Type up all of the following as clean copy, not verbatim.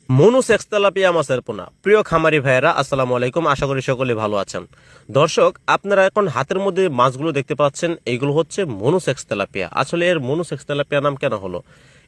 Monosex tilapia মাছের পোনা। প্রিয় খামারি ভাইয়েরা, আসসালামু আলাইকুম। আশা করি সকলে ভালো আছেন। দর্শক, আপনারা এখন হাতের মধ্যে মাছগুলো দেখতে পাচ্ছেন, এইগুলো হচ্ছে মনুসেক্স তেলাপিয়া। আসলে এর মনুসেক্স তেলাপিয়া নাম কেন হলো?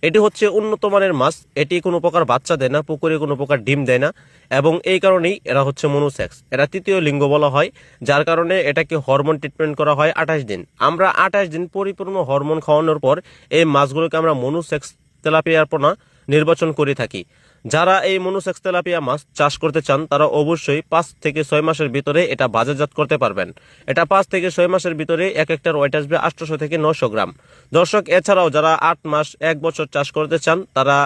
এটি হচ্ছে উন্নত মানের মাছ। এটি কোনো প্রকার বাচ্চা দেয় না, পুকুরে কোনো প্রকার ডিম দেয় না, এবং এই কারণেই এরা হচ্ছে মনুসেক্স। এরা তৃতীয় লিঙ্গ বলা হয়, যার কারণে এটাকে হরমোন ট্রিটমেন্ট করা হয় 28 দিন। আমরা 28 দিন পরিপূর্ণ হরমোন খাওয়ানোর পর এই মাছগুলোকে আমরা মনুসেক্স তেলাপিয়ার পোনা নির্বাচন করে থাকি। যারা এই মনুসেক্স তেলাপিয়া মাছ চাষ করতে চান তারা অবশ্যই 5 থেকে 6 মাসের ভিতরে এটা বাজারজাত করতে পারবেন। এটা 5 থেকে 6 মাসের ভিতরে এক একটার ওয়েট আসবে 800 থেকে 900 গ্রাম। দর্শক, এছাড়াও যারা 8 মাস 1 বছর চাষ করতে চান তারা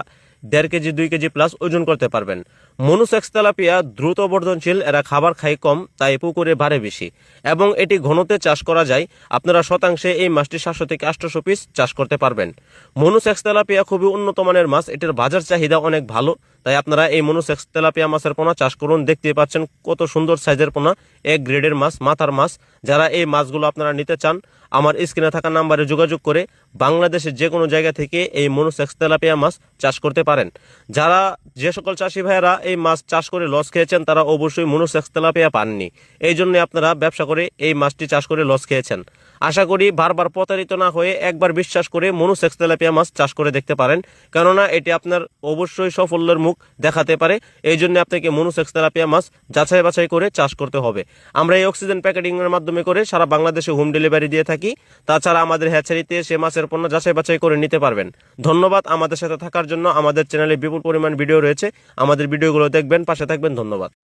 1.5 কেজি 2 কেজি প্লাস ওজন করতে পারবেন। মনুসেক্স তেলাপিয়া দ্রুত বর্ধনশীল, এরা খাবার খায় কম, তাই পুকুরে বাড়ে বেশি, এবং এটি ঘনতে চাষ করা যায়। আপনারা শতাংশে এই মাছটি 700 থেকে 800 পিস চাষ করতে পারবেন। মনুসেক্স তেলাপিয়া খুবই উন্নত মানের মাছ, এটির বাজার চাহিদা অনেক ভালো, তাই আপনারা এই মনুসেক্স তেলাপিয়া মাছের পোনা চাষ করুন। দেখতে পাচ্ছেন কত সুন্দর সাইজের পোনা, এক গ্রেডের মাছ, মাথার মাছ। যারা এই মাছগুলো আপনারা নিতে চান, আমার স্ক্রিনে থাকা নাম্বারে যোগাযোগ করে বাংলাদেশের যে কোনো জায়গা থেকে এই মনুসেক্স তেলাপিয়া মাছ চাষ করতে পারেন। যারা যে সকল চাষি ভাইয়েরা এই মাছ চাষ করে লস খেয়েছেন তারা অবশ্যই মনুসেক্স তেলাপিয়া পাননি, এই জন্য আপনারা ব্যবসা করে এই মাছটি চাষ করে লস খেয়েছেন। আশা করি বারবার প্রতারিত না হয়ে একবার বিশ্বাস করে মনুসেক্স তেলাপিয়া মাছ চাষ করে দেখতে পারেন, কেননা এটি আপনার অবশ্যই সাফল্যের মুখ দেখাতে পারে। এই জন্য আপনাকে মনুসেক্স তেলাপিয়া মাছ যাচাই বাছাই করে চাষ করতে হবে। আমরা এই অক্সিজেন প্যাকেটিং এর মাধ্যমে করে সারা বাংলাদেশে হোম ডেলিভারি দিয়ে থাকি। তাছাড়া আমাদের হ্যাচারিতে সে মাছের পণ্য যাচাই বাছাই করে নিতে পারবেন। ধন্যবাদ আমাদের সাথে থাকার জন্য। আমাদের চ্যানেলে বিপুল পরিমাণ ভিডিও রয়েছে, আমাদের ভিডিওগুলো দেখবেন, পাশে থাকবেন। ধন্যবাদ।